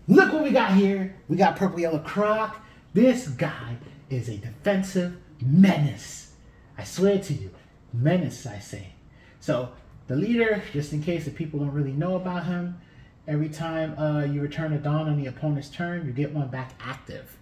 Look what we got here. We got purple yellow Croc. This guy is a defensive menace. I swear to you, menace, I say. So the leader, just in case if people don't really know about him, every time you return a Dawn on the opponent's turn, you get one back active,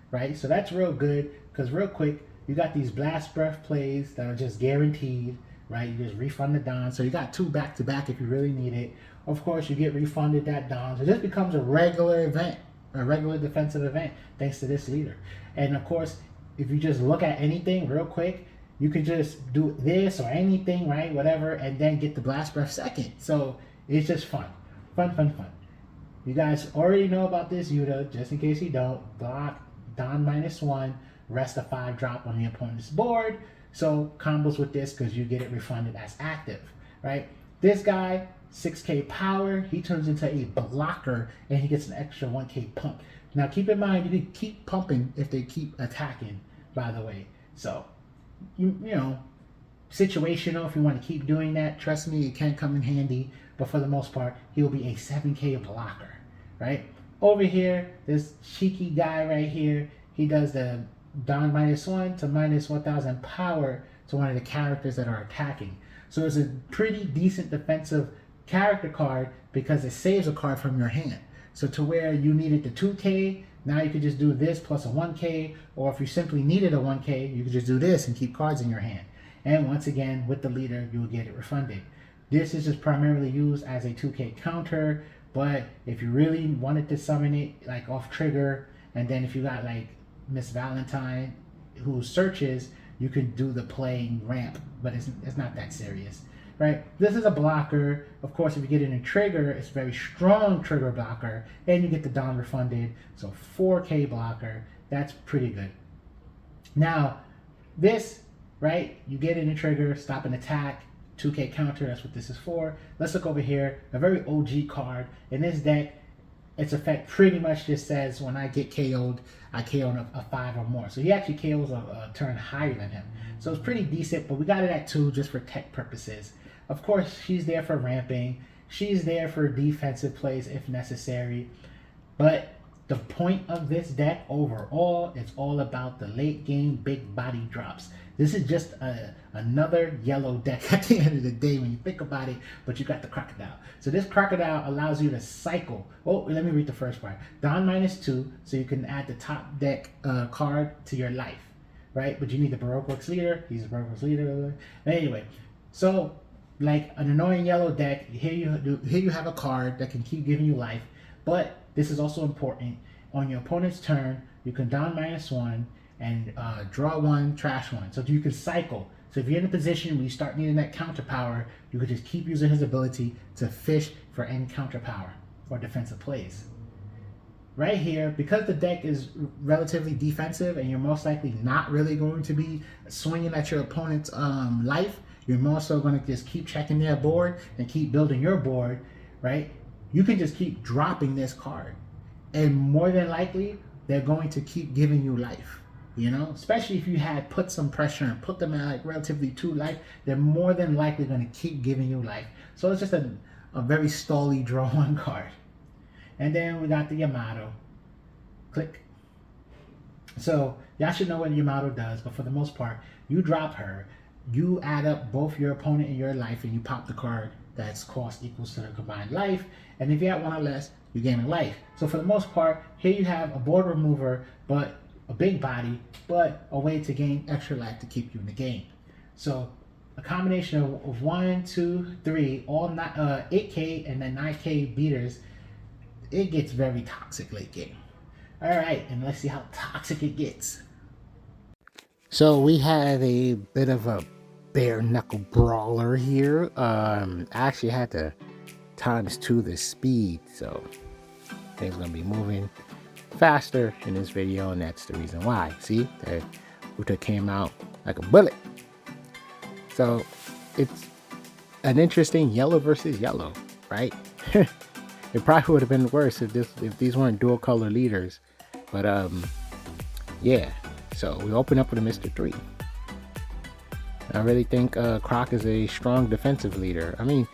right? So that's real good because real quick, you got these blast breath plays that are just guaranteed, right? You just refund the Dawn. So you got two back to back if you really need it. Of course, you get refunded that Dawn. So this becomes a regular event, a regular defensive event, thanks to this leader. And of course, if you just look at anything real quick, you can just do this or anything, right? Whatever, and then get the blast breath second. So it's just fun. Fun. You guys already know about this Yuta, just in case you don't. Block, Don -1, rest a 5 drop on the opponent's board. So combos with this because you get it refunded as active, right? This guy, 6k power, he turns into a blocker and he gets an extra 1k pump. Now keep in mind, you can keep pumping if they keep attacking, by the way. So, you know, situational if you want to keep doing that. Trust me, it can come in handy. But for the most part, he'll be a 7k blocker, right? Over here, this cheeky guy right here, he does the Don -1 to -1000 power to one of the characters that are attacking. So it's a pretty decent defensive character card because it saves a card from your hand. So to where you needed the 2k, now you could just do this plus a 1k, or if you simply needed a 1k, you could just do this and keep cards in your hand. And once again, with the leader, you'll get it refunded. This is just primarily used as a 2k counter, but if you really wanted to summon it like off trigger, and then if you got like Miss Valentine who searches, you can do the playing ramp, but it's not that serious, right? This is a blocker. Of course, if you get it in trigger, it's a very strong trigger blocker, and you get the Dawn refunded, so 4k blocker. That's pretty good. Now, this, right, you get it in trigger, stop an attack, 2k counter, that's what this is for. Let's look over here, a very OG card. In this deck, its effect pretty much just says when I get KO'd, I KO a 5 or more. So he actually KOs a turn higher than him. So it's pretty decent, but we got it at 2 just for tech purposes. Of course, she's there for ramping. She's there for defensive plays if necessary. But the point of this deck overall is all about the late game big body drops. This is just another yellow deck at the end of the day when you think about it, but you got the Crocodile. So this Crocodile allows you to cycle. Oh, let me read the first part. Don -2, so you can add the top deck card to your life, right? But you need the Baroque Works leader. He's the Baroque Works leader. Anyway, so like an annoying yellow deck, here you have a card that can keep giving you life, but this is also important. On your opponent's turn, you can Don -1 and draw 1, trash 1. So you can cycle. So if you're in a position where you start needing that counter power, you could just keep using his ability to fish for any counter power or defensive plays. Right here, because the deck is relatively defensive and you're most likely not really going to be swinging at your opponent's life, you're more so going to just keep checking their board and keep building your board, right? You can just keep dropping this card. And more than likely, they're going to keep giving you life, you know? Especially if you had put some pressure and put them at like relatively 2 life, they're more than likely going to keep giving you life. So it's just a very stally draw 1 card. And then we got the Yamato. Click. So y'all should know what Yamato does, but for the most part, you drop her, you add up both your opponent and your life, and you pop the card that's cost equals to the combined life. And if you have 1 or less, you gain a life. So for the most part, here you have a board remover, but a big body, but a way to gain extra life to keep you in the game. So a combination of 1, 2, 3, all 8k and then 9k beaters, it gets very toxic late game. All right, and let's see how toxic it gets. So we have a bit of a bare knuckle brawler here. I actually had to ×2 the speed, so things gonna be moving faster in this video, and that's the reason why. See, that Uta came out like a bullet. So it's an interesting yellow versus yellow, right? It probably would have been worse if these weren't dual color leaders, but yeah. So we open up with a Mr. 3. I really think Croc is a strong defensive leader. I mean,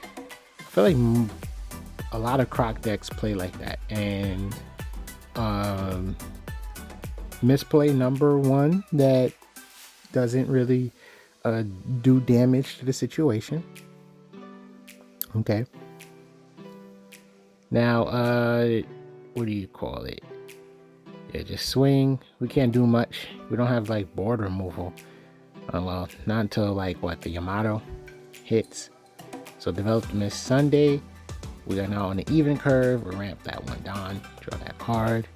I feel like a lot of Croc decks play like that, and misplay number one that doesn't really do damage to the situation. Okay. Now, what do you call it? Yeah, just swing. We can't do much. We don't have like board removal. Well, not until like what, the Yamato hits. So developed Miss Sunday. We are now on the even curve. We ramp that one down. Draw that card.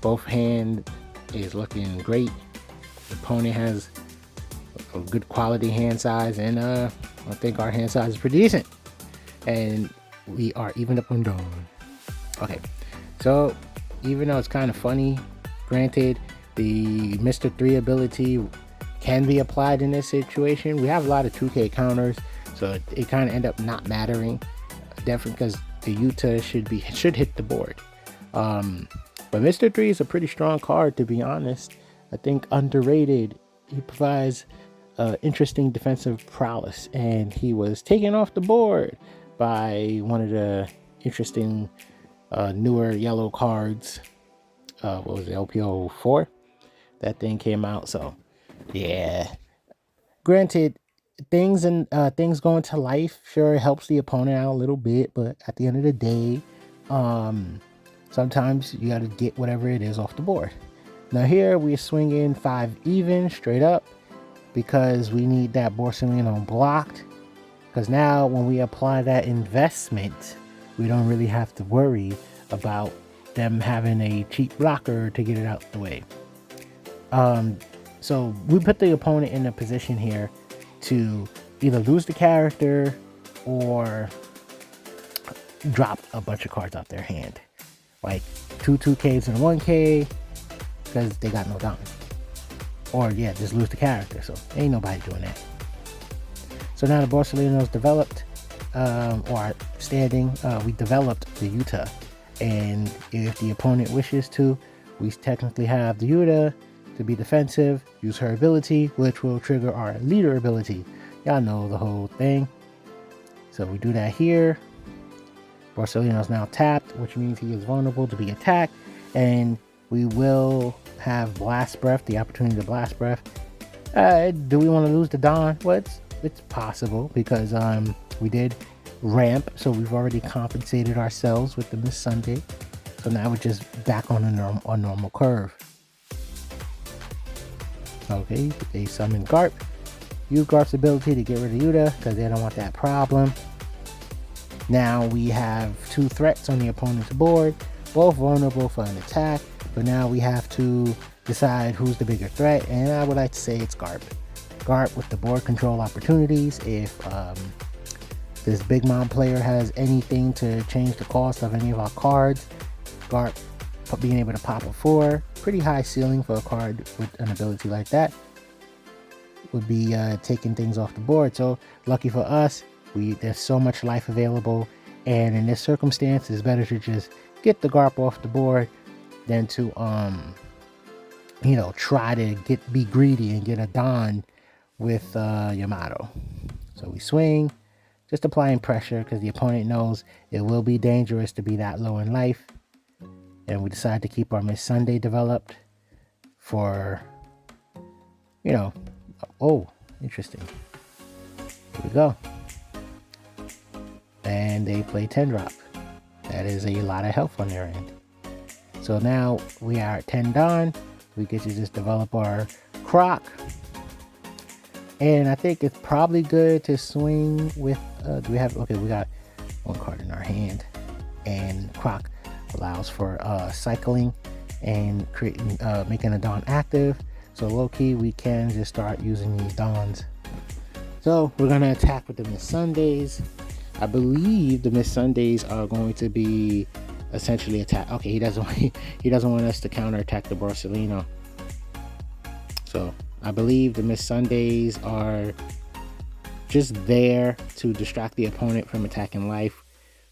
Both hand is looking great. The opponent has a good quality hand size, and I think our hand size is pretty decent. And we are even up on dawn. Okay, so even though it's kind of funny, granted, the Mr. 3 ability can be applied in this situation. We have a lot of 2K counters, so it kind of end up not mattering. Definitely because the Yuta should hit the board. But Mr. 3 is a pretty strong card, to be honest. I think underrated. He provides interesting defensive prowess, and he was taken off the board by one of the interesting newer yellow cards. What was it, LPO 4? That thing came out. So yeah, granted, things going to life sure helps the opponent out a little bit, but at the end of the day, sometimes you got to get whatever it is off the board. Now here we're swinging 5 even straight up because we need that Borsellino blocked, because now when we apply that investment, we don't really have to worry about them having a cheap blocker to get it out the way. So we put the opponent in a position here to either lose the character or drop a bunch of cards out their hand, like 2Ks and 1K, because they got no Don. Or yeah, just lose the character. So ain't nobody doing that. So now the Borsellino's developed, or standing. We developed the Yuta, and if the opponent wishes to, we technically have the Yuta to be defensive, use her ability, which will trigger our leader ability. Y'all know the whole thing. So we do that here. Borsellino's now tapped, which means he is vulnerable to be attacked, and we will have Blast Breath, the opportunity to Blast Breath. Do we want to lose the Dawn? Well, it's possible, because we did ramp, so we've already compensated ourselves with the Miss Sunday. So now we're just back on a normal curve. Okay, they summon Garp. Use Garp's ability to get rid of Yuta because they don't want that problem. Now we have 2 threats on the opponent's board, both vulnerable for an attack, but now we have to decide who's the bigger threat, and I would like to say it's Garp. Garp with the board control opportunities. If this Big Mom player has anything to change the cost of any of our cards, Garp being able to pop a 4, pretty high ceiling for a card with an ability like that, would be taking things off the board. So lucky for us, there's so much life available, and in this circumstance, it's better to just get the Garp off the board than to try to be greedy and get a Don with Yamato. So we swing, just applying pressure because the opponent knows it will be dangerous to be that low in life. And we decide to keep our Miss Sunday developed for, oh, interesting. Here we go. And they play 10 drop. That is a lot of health on their end. So now we are at 10 Don. We get to just develop our Croc. And I think it's probably good to swing with, we got 1 card in our hand. And Croc allows for cycling and creating, making a Don active. So low key, we can just start using these Dons. So we're gonna attack with the Miss Sundays. I believe the Miss Sundays are going to be essentially attack. Okay, he doesn't want us to counterattack the Borsellino. So I believe the Miss Sundays are just there to distract the opponent from attacking life.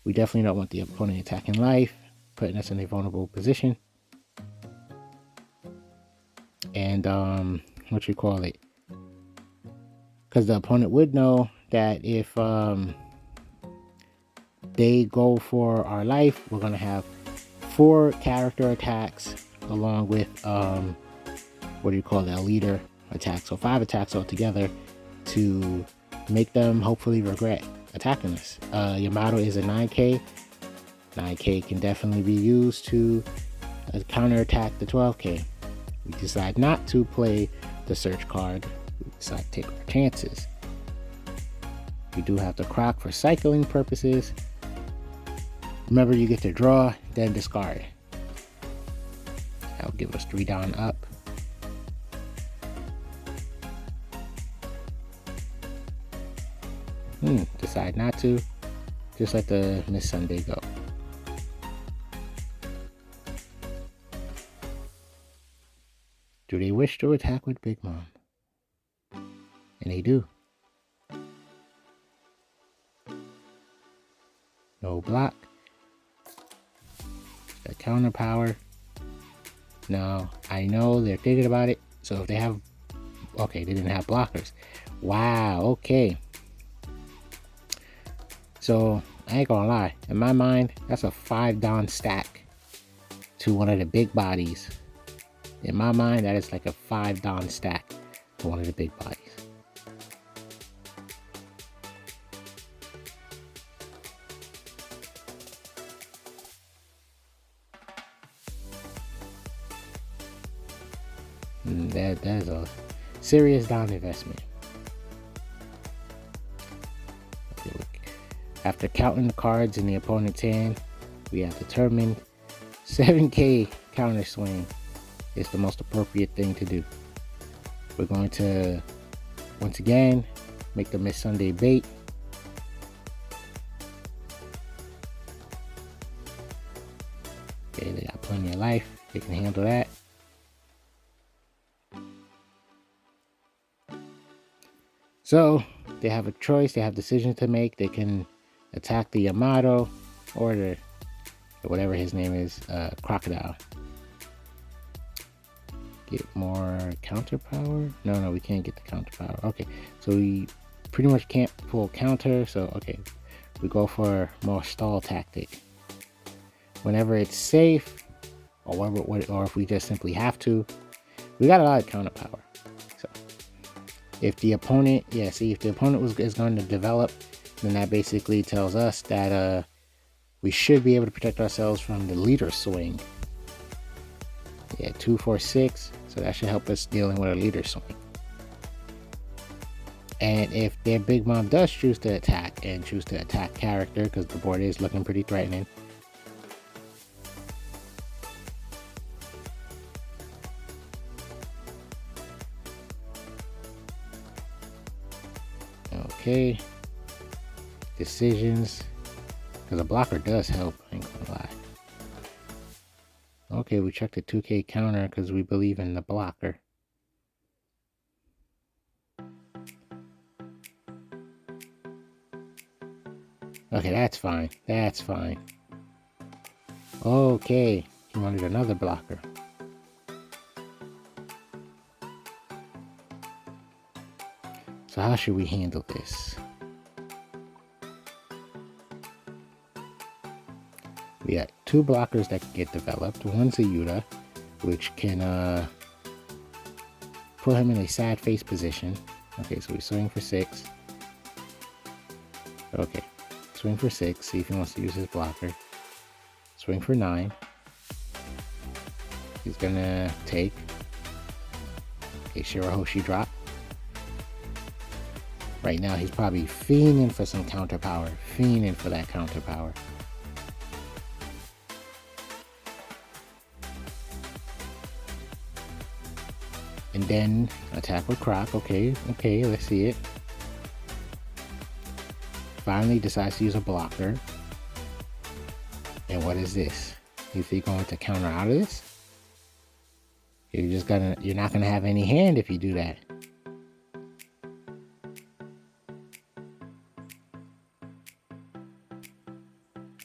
We definitely don't want the opponent attacking life, putting us in a vulnerable position. And because the opponent would know that if they go for our life, we're gonna have 4 character attacks along with what do you call that, leader attack. So 5 attacks altogether to make them hopefully regret attacking us. Yamato is a 9k. 9k can definitely be used to counterattack the 12k. We decide not to play the search card. We decide to take our chances. We do have the Croc for cycling purposes. Remember, you get to draw, then discard. That'll give us 3 down, up. Decide not to. Just let the Miss Sunday go. Do they wish to attack with Big Mom? And they do. No block. The counter power. Now, I know they're thinking about it. So if they have... Okay, they didn't have blockers. Wow, okay. So, I ain't gonna lie. In my mind, that's a 5 down stack to one of the big bodies. In my mind, that is like a 5 down stack to one of the big bodies. That is a serious down investment. Okay, look. After counting the cards in the opponent's hand, we have determined 7k counter swing is the most appropriate thing to do. We're going to once again make the Miss Sunday bait. Okay, they got plenty of life. They can handle that. So they have a choice. They have decisions to make. They can attack the Yamato or the whatever his name is, Crocodile. Get more counter power? No, we can't get the counter power. Okay, so we pretty much can't pull counter. So okay, we go for more stall tactic. Whenever it's safe, or if we just simply have to, we got a lot of counter power. So if the opponent, if the opponent is going to develop, then that basically tells us that we should be able to protect ourselves from the leader swing. Yeah, 2, 4, 6. So that should help us dealing with a leader swing. And if their Big Mom does choose to attack and choose to attack character, because the board is looking pretty threatening. Okay. Decisions. Because a blocker does help, I ain't gonna lie. Okay, we checked the 2k counter because we believe in the blocker. Okay, that's fine. That's fine. Okay, he wanted another blocker. So how should we handle this? We got 2 blockers that can get developed. One's a Yuta, which can put him in a sad face position. Okay, so we swing for 6. Okay, swing for 6. See if he wants to use his blocker. Swing for 9. He's gonna take. Okay, Shirahoshi drop. Right now, he's probably fiending for some counter power. Fiending for that counter power. And then attack with Croc. Okay, let's see it. Finally decides to use a blocker. And what is this? You think you're going to counter out of this? You're not gonna have any hand if you do that.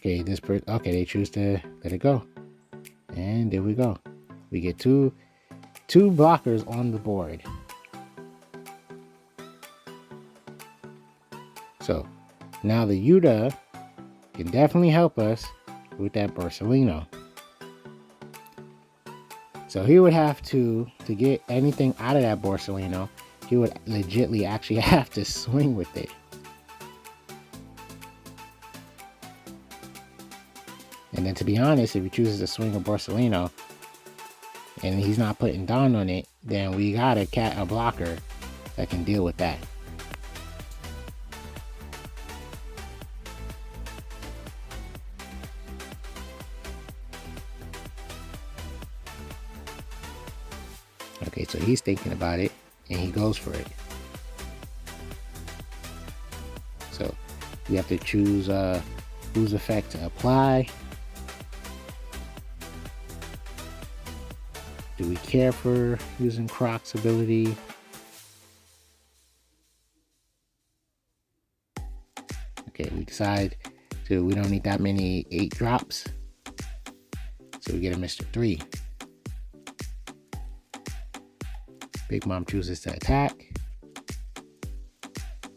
Okay, they choose to let it go. And there we go. We get two blockers on the board. So now the Yuta can definitely help us with that Borsalino. So he would have to get anything out of that Borsellino, he would legitly actually have to swing with it. And then to be honest, if he chooses to swing a Borsellino and he's not putting Dawn on it, then we got a blocker that can deal with that. Okay, so he's thinking about it and he goes for it. So we have to choose whose effect to apply. Do we care for using Croc's ability? Okay, we decide we don't need that many 8 drops. So we get a Mr. 3. Big Mom chooses to attack.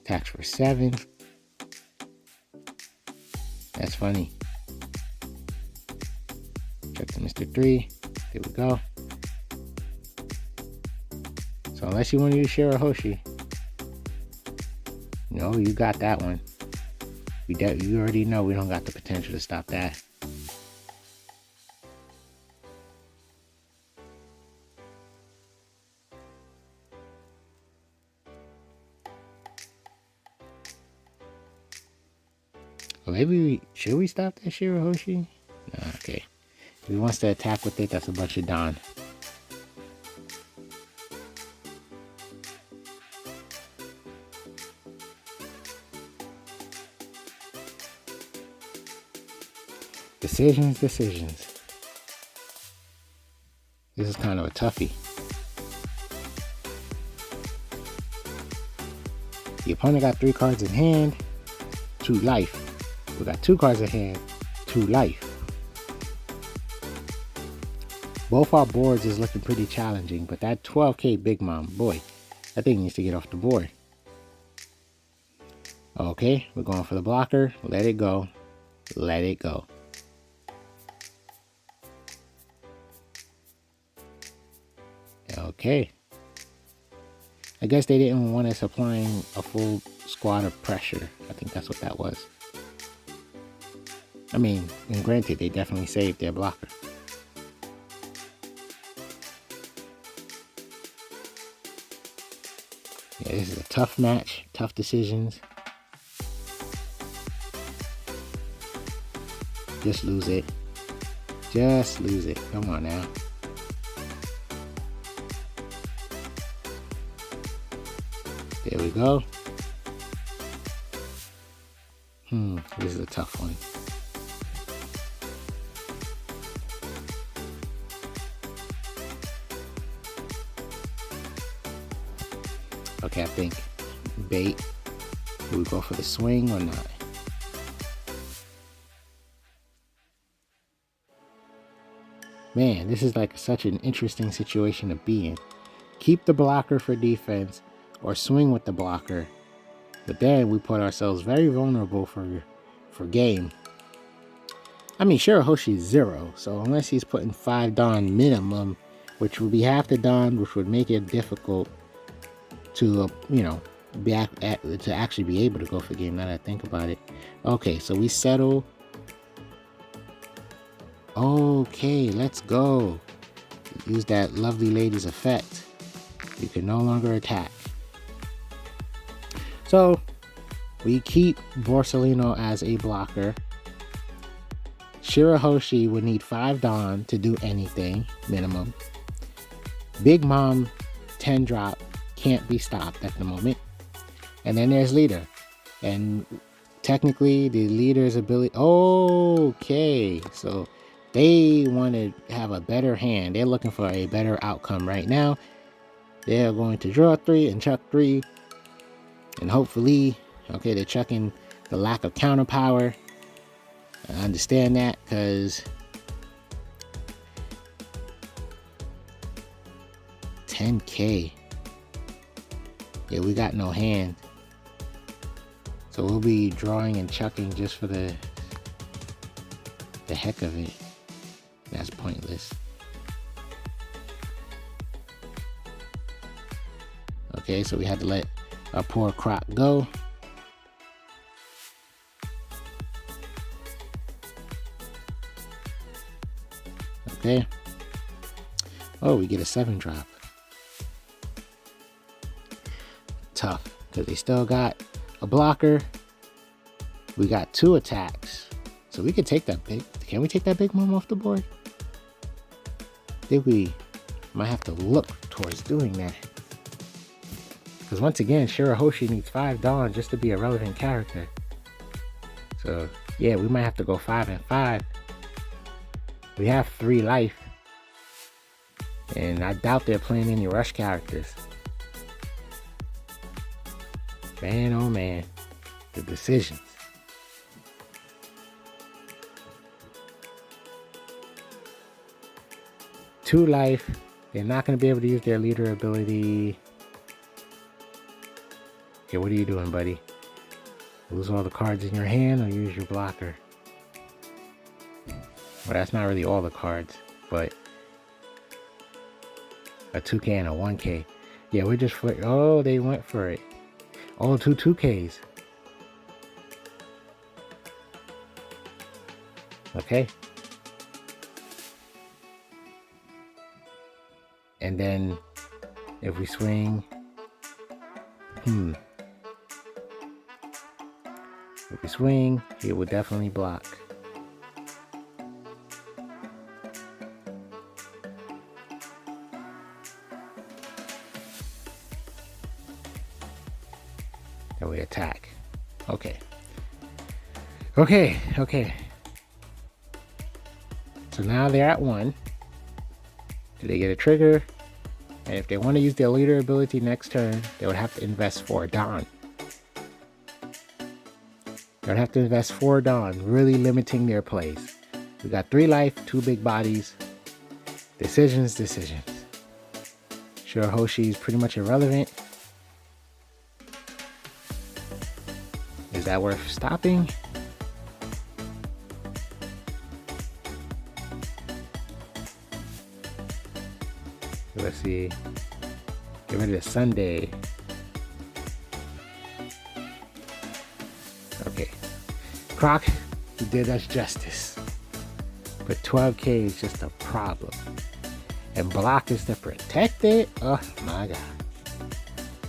Attacks for 7. That's funny. Check to Mr. 3. There we go. So unless you want to use Shirahoshi, no, you got that one. You already know we don't got the potential to stop that. Or maybe should we stop that Shirahoshi? No, okay. If he wants to attack with it, that's a bunch of Dawn. Decisions. This is kind of a toughie. The opponent got 3 cards in hand, 2 life. We got 2 cards in hand, 2 life. Both our boards is looking pretty challenging, but that 12k Big Mom, boy, that thing needs to get off the board. Okay, we're going for the blocker. Let it go. Let it go. Okay. I guess they didn't want us applying a full squad of pressure. I think that's what that was. I mean, and granted, they definitely saved their blocker. Yeah, this is a tough match, tough decisions. Just lose it. Just lose it. Come on now. There we go. This is a tough one. Okay, I think bait. Do we go for the swing or not? Man, this is like such an interesting situation to be in. Keep the blocker for defense or swing with the blocker. But then we put ourselves very vulnerable for game. I mean, Shirahoshi is 0, so unless he's putting 5 Dawn minimum, which would be half the Dawn, which would make it difficult to, to actually be able to go for game, now that I think about it. Okay, so we settle. Okay, let's go. Use that lovely lady's effect. You can no longer attack. So we keep Borsellino as a blocker. Shirahoshi would need 5 Dawn to do anything, minimum. Big Mom, 10 drop, can't be stopped at the moment. And then there's Leader. And technically the Leader's ability... Okay, so they want to have a better hand. They're looking for a better outcome right now. They're going to draw 3 and chuck 3. And hopefully, okay, they're chucking the lack of counter power. I understand that because 10k. Yeah, we got no hand. So we'll be drawing and chucking just for the heck of it. That's pointless. Okay, so we had to let our poor Croc go. Okay. Oh, we get a 7 drop. Tough, because they still got a blocker. We got 2 attacks. So we could take that big. Can we take that big mom off the board? I think we might have to look towards doing that. Because once again, Shirahoshi needs 5 Dawn just to be a relevant character. So yeah, we might have to go 5 and 5. We have 3 life. And I doubt they're playing any rush characters. Man, oh man. The decisions. Two life. They're not going to be able to use their leader ability. Okay, what are you doing, buddy? Lose all the cards in your hand or use your blocker? Well, that's not really all the cards, but a 2K and a 1K. Yeah, we're just oh, they went for it. Oh, 2 2Ks. Okay. And then if we swing, if we swing, it would definitely block. Then we attack. Okay. Okay. So now they're at 1. Do they get a trigger? And if they want to use their leader ability next turn, they would have to invest 4 Dawn. They would have to invest 4 Dawn, really limiting their plays. We got 3 life, 2 big bodies. Decisions. Shirahoshi is pretty much irrelevant. Is that worth stopping? Let's see. Get rid of the Sunday. Okay. Croc, you did us justice. But 12K is just a problem. And block is to protect it? Oh my god.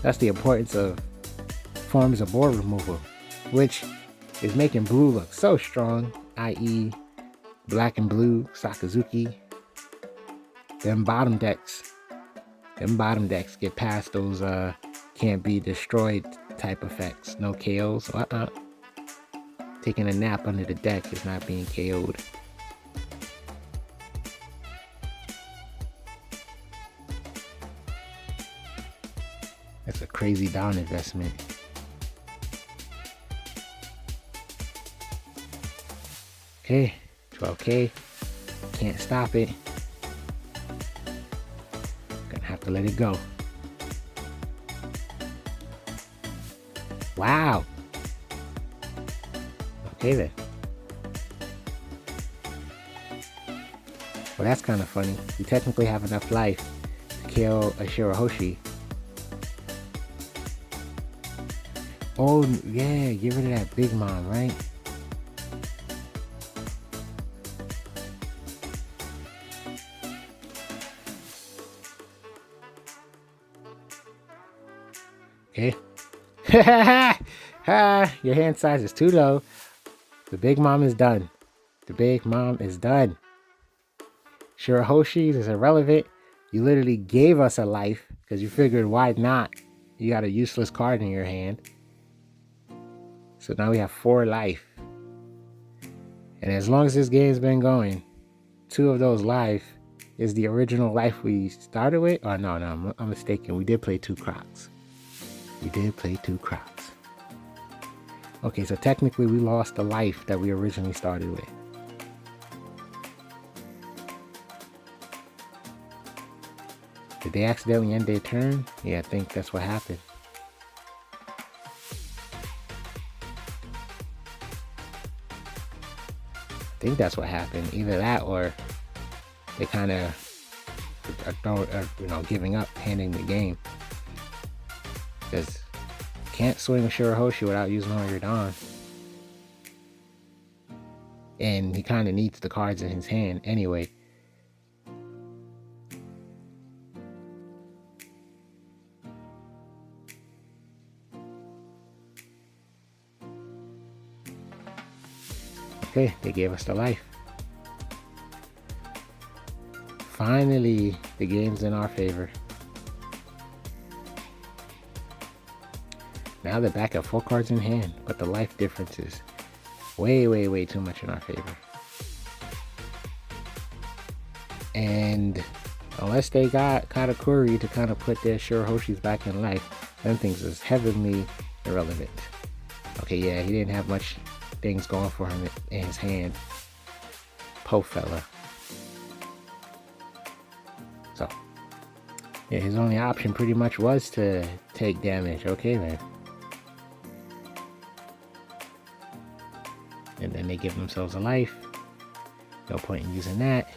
That's the importance of forms of board removal, which is making blue look so strong, i.e. black and blue, Sakazuki. Them bottom decks get past those can't be destroyed type effects. No KOs. Taking a nap under the deck is not being KO'd. That's a crazy down investment. Okay, 12K. Can't stop it. Gonna have to let it go. Wow. Okay then. Well, that's kind of funny. We technically have enough life to kill a Shirahoshi. Oh, yeah, get rid of that big mom, right? Okay. Your hand size is too low. The big mom is done. The big mom is done. Shirahoshi is irrelevant. You literally gave us a life because you figured, why not? You got a useless card in your hand. So now we have 4 life. And as long as this game's been going, 2 of those life is the original life we started with. Oh, no, I'm mistaken. We did play 2 Crocs. Okay, so technically we lost the life that we originally started with. Did they accidentally end their turn? Yeah, I think that's what happened. I think that's what happened. Either that or they kind of are giving up, handing the game. Because you can't swing a Shirahoshi without using all your Don. And he kind of needs the cards in his hand anyway. Okay, they gave us the life. Finally, the game's in our favor. Now they're back at 4 cards in hand, but the life difference is way too much in our favor. And unless they got Katakuri to kind of put their Shirahoshis back in life, them things is heavily irrelevant. Okay, yeah, he didn't have much things going for him in his hand. Po fella. So, yeah, his only option pretty much was to take damage. Okay, man. And then they give themselves a life. No point in using that.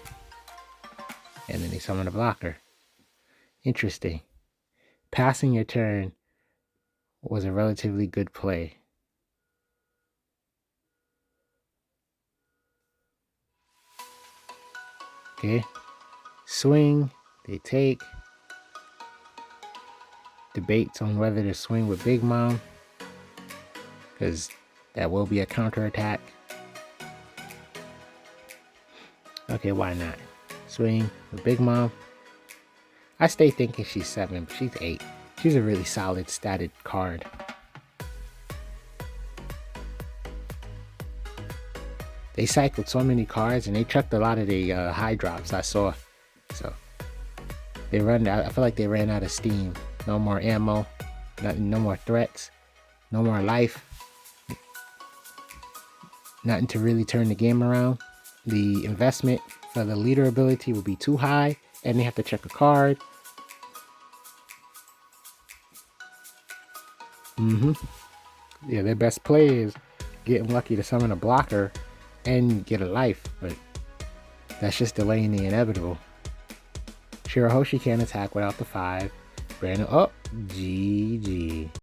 And then they summon a blocker. Interesting. Passing your turn was a relatively good play. Okay. Swing. They take. Debates on whether to swing with Big Mom, because that will be a counterattack. Okay, why not? Swing with Big Mom. I stay thinking she's 7, but she's 8. She's a really solid statted card. They cycled so many cards and they chucked a lot of the high drops I saw. So they run out. I feel like they ran out of steam. No more ammo, no more threats, no more life. Nothing to really turn the game around. The investment for the leader ability will be too high, and they have to check a card. Yeah, their best play is getting lucky to summon a blocker and get a life, but that's just delaying the inevitable. Shirahoshi can't attack without the 5. Brandon, oh, GG.